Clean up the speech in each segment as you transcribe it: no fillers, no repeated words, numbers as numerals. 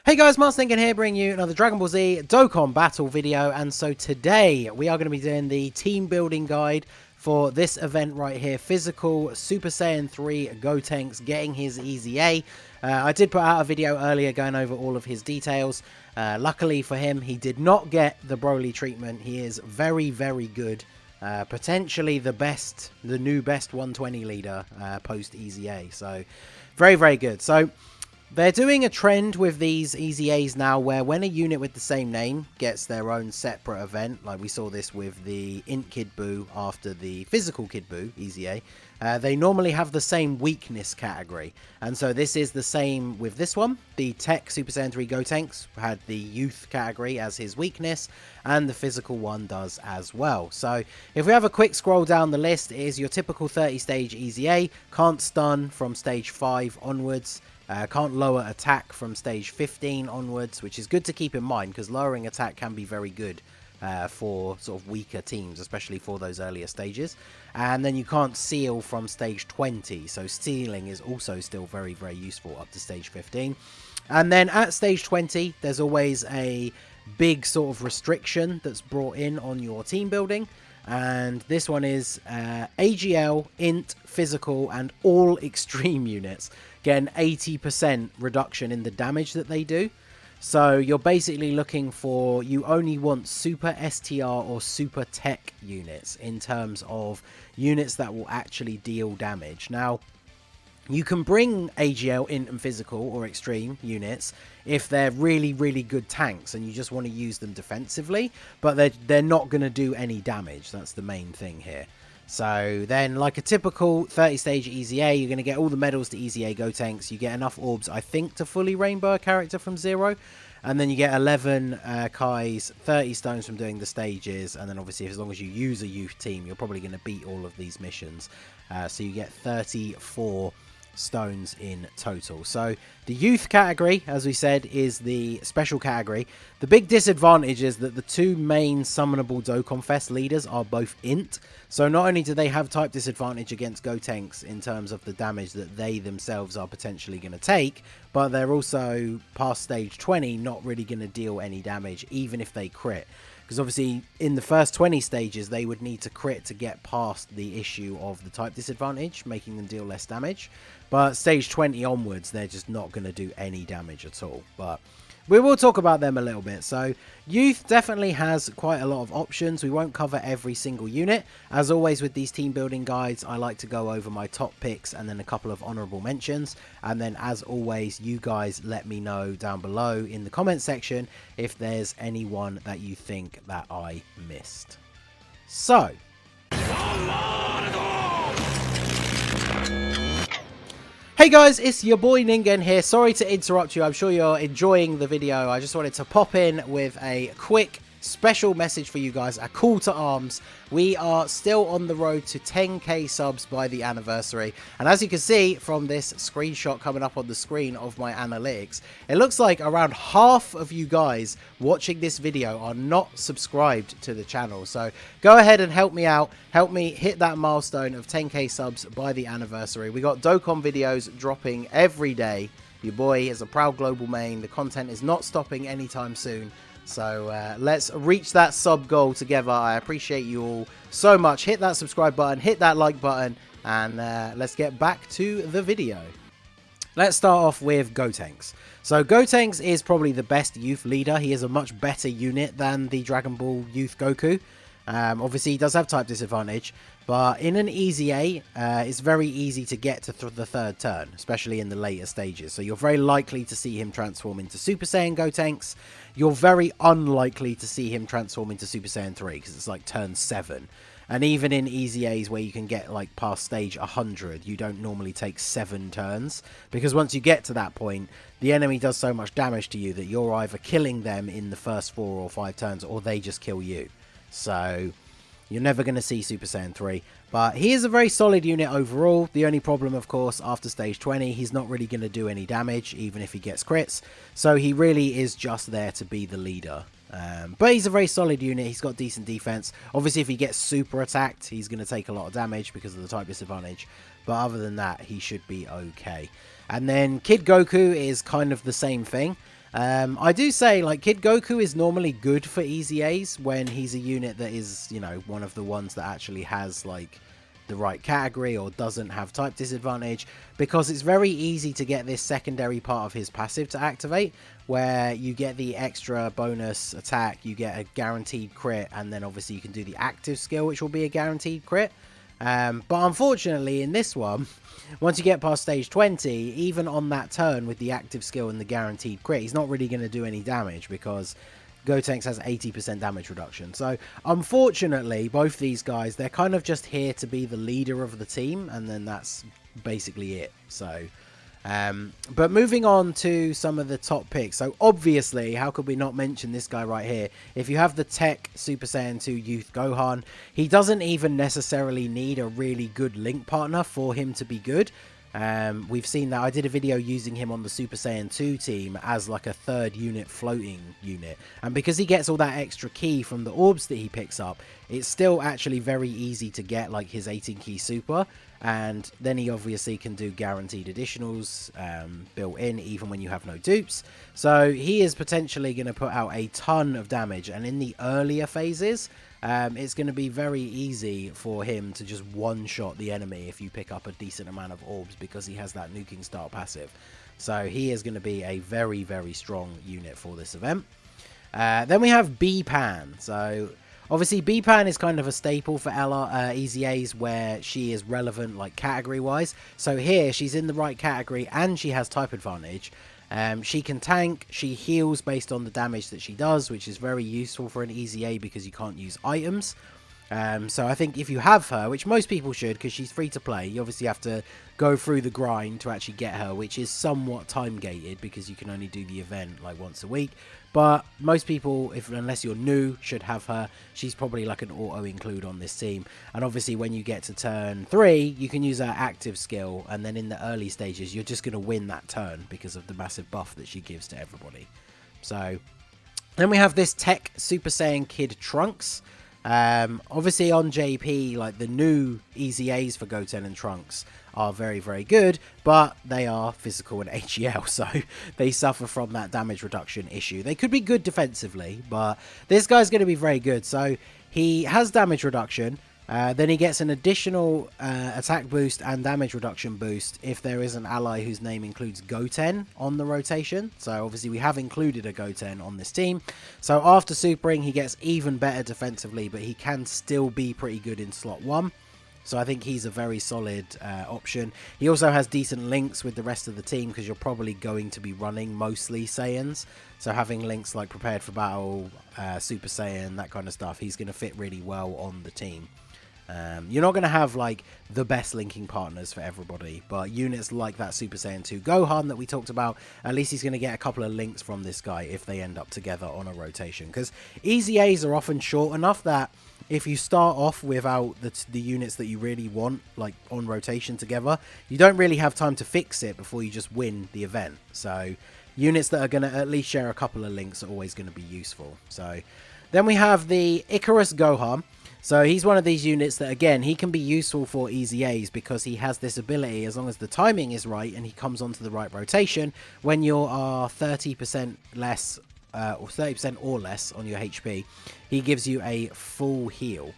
Hey guys, Marstinkin here, bringing you another Dragon Ball Z Dokkan battle video. And so today we are going to be doing the team building guide for this event right here, Physical Super Saiyan 3 GOTENKS getting his EZA. I did put out a video earlier going over all of his details. Luckily for him, he did not get the Broly treatment. He is very, very good. Potentially the new best 120 leader post EZA. So very, very good. So they're doing a trend with these EZAs now where when a unit with the same name gets their own separate event, like we saw this with the Int Kid Buu after the Physical Kid Buu EZA, they normally have the same weakness category. And so this is the same with this one. The Tech Super Saiyan 3 GOTENKS had the youth category as his weakness, and the physical one does as well. So if we have a quick scroll down the list, it is your typical 30 stage EZA, can't stun from stage 5 onwards. Can't lower attack from stage 15 onwards, which is good to keep in mind because lowering attack can be very good for sort of weaker teams, especially for those earlier stages. And then you can't seal from stage 20, so sealing is also still very, very useful up to stage 15. And then at stage 20, there's always a big sort of restriction that's brought in on your team building. And this one is AGL, Int, Physical, and all Extreme units get an 80% reduction in the damage that they do. So you're basically looking for, you only want Super STR or Super Tech units in terms of units that will actually deal damage. Now, you can bring AGL, Int, and Physical or Extreme units if they're really, really good tanks and you just want to use them defensively, but they're not going to do any damage. That's the main thing here. So then, like a typical 30-stage EZA, you're going to get all the medals to EZA GOTENKS. You get enough orbs, I think, to fully rainbow a character from 0. And then you get 11 Kais, 30 stones from doing the stages. And then obviously, as long as you use a youth team, you're probably going to beat all of these missions. So you get 34 stones in total. So the youth category, as we said, is the special category. The big disadvantage is that the two main summonable Dokkan Fest leaders are both Int. So not only do they have type disadvantage against GOTENKS in terms of the damage that they themselves are potentially going to take, but they're also past stage 20 not really going to deal any damage even if they crit. Because obviously in the first 20 stages they would need to crit to get past the issue of the type disadvantage, making them deal less damage. But stage 20 onwards they're just not going to do any damage at all. But we will talk about them a little bit. So youth definitely has quite a lot of options. We won't cover every single unit. As always with these team building guides, I like to go over my top picks and then a couple of honorable mentions. And then as always, you guys let me know down below in the comment section if there's anyone that you think that I missed. So hey guys, it's your boy Ningen here. Sorry to interrupt you. I'm sure you're enjoying the video. I just wanted to pop in with a quick special message for you guys, a call to arms. We are still on the road to 10k subs by the anniversary, and as you can see from this screenshot coming up on the screen of my analytics, it looks like around half of you guys watching this video are not subscribed to the channel. So go ahead and help me out, help me hit that milestone of 10k subs by the anniversary. We got Dokkan videos dropping every day. Your boy is a proud global main. The content is not stopping anytime soon. So let's reach that sub goal together. I appreciate you all so much. Hit that subscribe button, hit that like button, and let's get back to the video. Let's start off with GOTENKS. So GOTENKS is probably the best youth leader. He is a much better unit than the Dragon Ball Youth Goku. Obviously, he does have type disadvantage, but in an EZA, it's very easy to get to the third turn, especially in the later stages. So you're very likely to see him transform into Super Saiyan GOTENKS. You're very unlikely to see him transform into Super Saiyan 3 because it's like turn 7. And even in EZAs where you can get like past stage 100, you don't normally take 7 turns. Because once you get to that point, the enemy does so much damage to you that you're either killing them in the first 4 or 5 turns, or they just kill you. So you're never going to see Super Saiyan 3. But he is a very solid unit overall. The only problem, of course, after stage 20, he's not really going to do any damage, even if he gets crits. So he really is just there to be the leader. But he's a very solid unit. He's got decent defense. Obviously, if he gets super attacked, he's going to take a lot of damage because of the type disadvantage. But other than that, he should be okay. And then Kid Goku is kind of the same thing. I do say, like, Kid Goku is normally good for EZAs when he's a unit that is, you know, one of the ones that actually has, like, the right category or doesn't have type disadvantage, because it's very easy to get this secondary part of his passive to activate, where you get the extra bonus attack, you get a guaranteed crit, and then obviously you can do the active skill, which will be a guaranteed crit. But unfortunately in this one, once you get past stage 20, even on that turn with the active skill and the guaranteed crit, he's not really going to do any damage because Gotenks has 80% damage reduction. So unfortunately, both these guys, they're kind of just here to be the leader of the team, and then that's basically it. So but moving on to some of the top picks. So obviously, how could we not mention this guy right here? If you have the Tech Super Saiyan 2 Youth Gohan, he doesn't even necessarily need a really good link partner for him to be good. We've seen that. I did a video using him on the Super Saiyan 2 team as like a third unit floating unit, and because he gets all that extra key from the orbs that he picks up, it's still actually very easy to get like his 18 key super, and then he obviously can do guaranteed additionals built in even when you have no dupes. So he is potentially going to put out a ton of damage, and in the earlier phases it's going to be very easy for him to just one-shot the enemy if you pick up a decent amount of orbs, because he has that nuking start passive. So he is going to be a very, very strong unit for this event. Then we have B-Pan. So obviously B-Pan is kind of a staple for EZAs where she is relevant like category-wise. So here she's in the right category and she has type advantage. She can tank, she heals based on the damage that she does, which is very useful for an EZA because you can't use items. So I think if you have her, which most people should because she's free to play, you obviously have to go through the grind to actually get her, which is somewhat time gated because you can only do the event like once a week. But most people, unless you're new, should have her. She's probably like an auto include on this team. And obviously when you get to turn 3, you can use her active skill, and then in the early stages you're just going to win that turn because of the massive buff that she gives to everybody. So then we have this Tech Super Saiyan Kid Trunks. Obviously on JP, like the new EZAs for Goten and Trunks are very, very good, but they are physical and HEL, so they suffer from that damage reduction issue. They could be good defensively, but this guy's going to be very good. So he has damage reduction, then he gets an additional attack boost and damage reduction boost if there is an ally whose name includes Goten on the rotation. So obviously we have included a Goten on this team. So after supering, he gets even better defensively, but he can still be pretty good in slot 1. So I think he's a very solid option. He also has decent links with the rest of the team because you're probably going to be running mostly Saiyans. So having links like Prepared for Battle, Super Saiyan, that kind of stuff, he's going to fit really well on the team. You're not going to have like the best linking partners for everybody, but units like that Super Saiyan 2 Gohan that we talked about, at least he's going to get a couple of links from this guy if they end up together on a rotation, because EZAs are often short enough that if you start off without the units that you really want like on rotation together, you don't really have time to fix it before you just win the event. So units that are going to at least share a couple of links are always going to be useful. So then we have the Icarus Gohan. So he's one of these units that, again, he can be useful for EZAs because he has this ability, as long as the timing is right and he comes onto the right rotation, when you are 30% less or 30% or less on your HP, he gives you a full heal.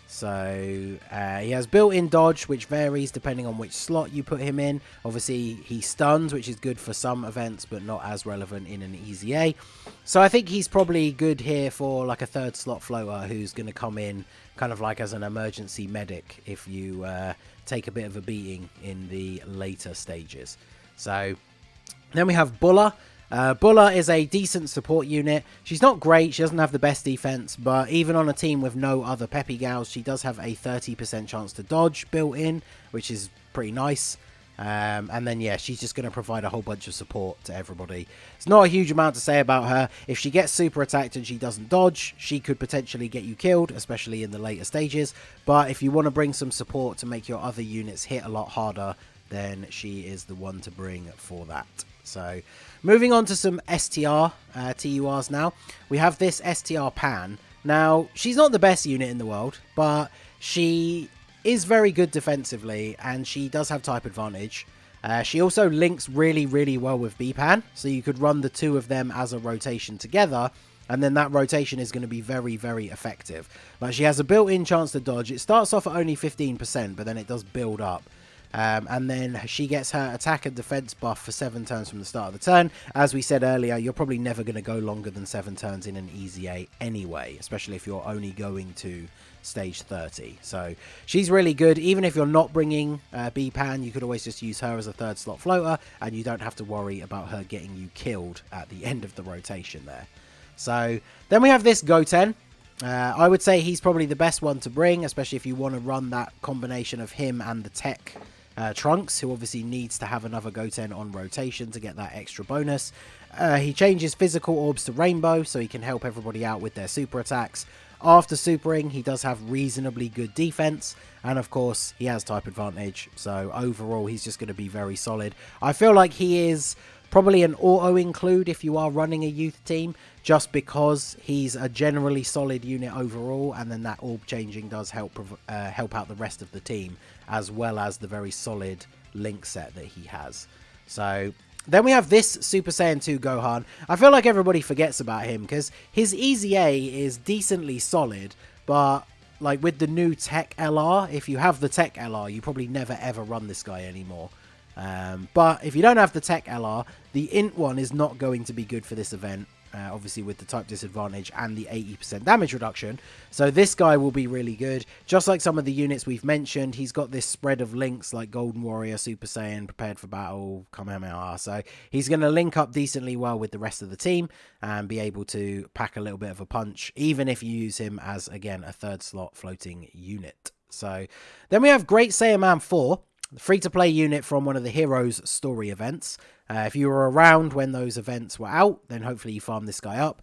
So he has built-in dodge, which varies depending on which slot you put him in. Obviously, he stuns, which is good for some events, but not as relevant in an EZA. So I think he's probably good here for like a third slot floater who's going to come in kind of like as an emergency medic if you take a bit of a beating in the later stages. So then we have Bulla. Bulla is a decent support unit. She's not great, she doesn't have the best defense, but even on a team with no other peppy gals, she does have a 30% chance to dodge built in, which is pretty nice. And then yeah, she's just going to provide a whole bunch of support to everybody. It's not a huge amount to say about her. If she gets super attacked and she doesn't dodge, she could potentially get you killed, especially in the later stages. But if you want to bring some support to make your other units hit a lot harder, then she is the one to bring for that. So moving on to some STR TURs now. We have this STR Pan. Now, she's not the best unit in the world, but she is very good defensively, and she does have type advantage. She also links really, really well with Bpan, so you could run the two of them as a rotation together, and then that rotation is going to be very, very effective. Like, she has a built-in chance to dodge. It starts off at only 15%, but then it does build up. And then she gets her attack and defense buff for 7 turns from the start of the turn. As we said earlier, you're probably never going to go longer than 7 turns in an EZA anyway, especially if you're only going to stage 30. So she's really good. Even if you're not bringing Bpan, you could always just use her as a 3rd slot floater, and you don't have to worry about her getting you killed at the end of the rotation there. So then we have this Goten. I would say he's probably the best one to bring, especially if you want to run that combination of him and the tech Trunks, who obviously needs to have another Goten on rotation to get that extra bonus. He changes physical orbs to rainbow, so he can help everybody out with their super attacks. After supering, he does have reasonably good defense, and of course, he has type advantage, so overall, he's just going to be very solid. I feel like he is probably an auto-include if you are running a youth team, just because he's a generally solid unit overall, and then that orb changing does help out the rest of the team, as well as the very solid link set that he has. So then we have this Super Saiyan 2 Gohan. I feel like everybody forgets about him, because his EZA is decently solid, but like with the new Tech LR, if you have the Tech LR, you probably never ever run this guy anymore. But if you don't have the Tech LR, the Int one is not going to be good for this event, obviously with the type disadvantage and the 80% damage reduction. So this guy will be really good. Just like some of the units we've mentioned, he's got this spread of links like Golden Warrior, Super Saiyan, Prepared for Battle, Kamehameha. So he's going to link up decently well with the rest of the team and be able to pack a little bit of a punch, even if you use him as, again, a 3rd slot floating unit. So then we have Great Saiyan Man 4. Free-to-play unit from one of the Heroes story events. If you were around when those events were out, then hopefully you farm this guy up.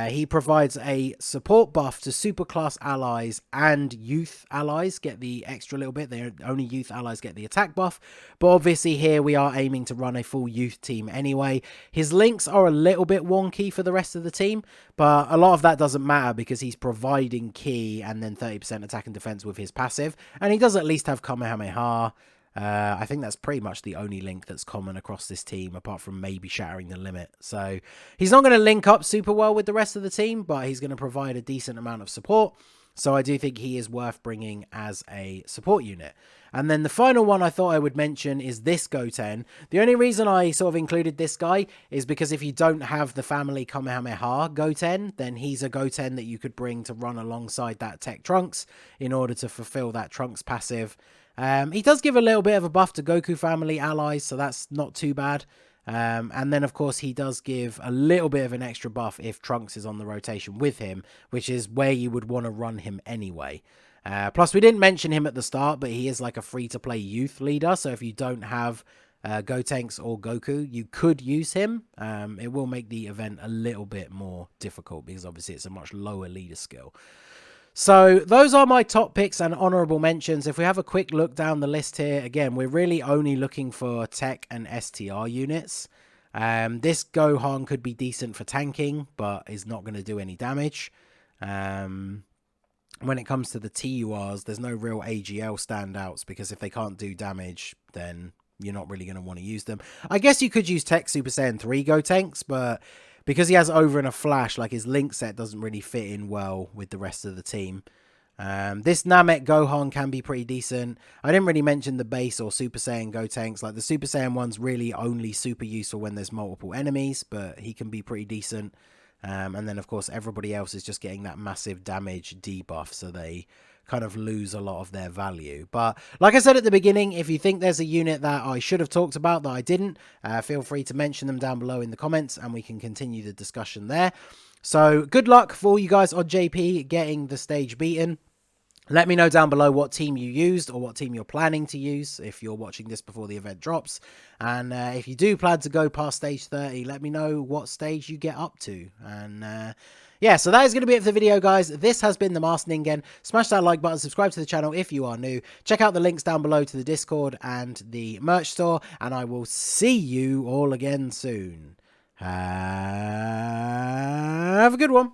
He provides a support buff to superclass allies and youth allies get the extra little bit. Only youth allies get the attack buff. But obviously here we are aiming to run a full youth team anyway. His links are a little bit wonky for the rest of the team, but a lot of that doesn't matter because he's providing key and then 30% attack and defense with his passive. And he does at least have Kamehameha. I think that's pretty much the only link that's common across this team, apart from maybe shattering the limit. So he's not going to link up super well with the rest of the team, but he's going to provide a decent amount of support. So I do think he is worth bringing as a support unit. And then the final one I thought I would mention is this Goten. The only reason I sort of included this guy is because if you don't have the family Kamehameha Goten, then he's a Goten that you could bring to run alongside that Tech Trunks in order to fulfill that Trunks passive. He does give a little bit of a buff to Goku family allies, so that's not too bad. And then, of course, he does give a little bit of an extra buff if Trunks is on the rotation with him, which is where you would want to run him anyway. Plus, we didn't mention him at the start, but he is like a free-to-play youth leader, so if you don't have GOTENKS or Goku, you could use him. It will make the event a little bit more difficult because obviously it's a much lower leader skill. So those are my top picks and honorable mentions. If we have a quick look down the list here, again, we're really only looking for tech and STR units. This Gohan could be decent for tanking, but is not going to do any damage. When it comes to the TURs, there's no real AGL standouts because if they can't do damage, then you're not really going to want to use them. I guess you could use Tech Super Saiyan 3 GOTENKS, but because he has over and a flash, like his link set doesn't really fit in well with the rest of the team. This Namek Gohan can be pretty decent. I didn't really mention the base or Super Saiyan GOTENKS. Like the Super Saiyan one's really only super useful when there's multiple enemies, but he can be pretty decent. And then, of course, everybody else is just getting that massive damage debuff, so they kind of lose a lot of their value. But like I said at the beginning, if you think there's a unit that I should have talked about that I didn't, feel free to mention them down below in the comments and we can continue the discussion there. So good luck for all you guys on JP getting the stage beaten. Let me know down below what team you used or what team you're planning to use if you're watching this before the event drops. And if you do plan to go past stage 30, let me know what stage you get up to. And yeah, so that is going to be it for the video, guys. This has been the Masked Ningen. Smash that like button, subscribe to the channel if you are new. Check out the links down below to the Discord and the merch store. And I will see you all again soon. Have a good one.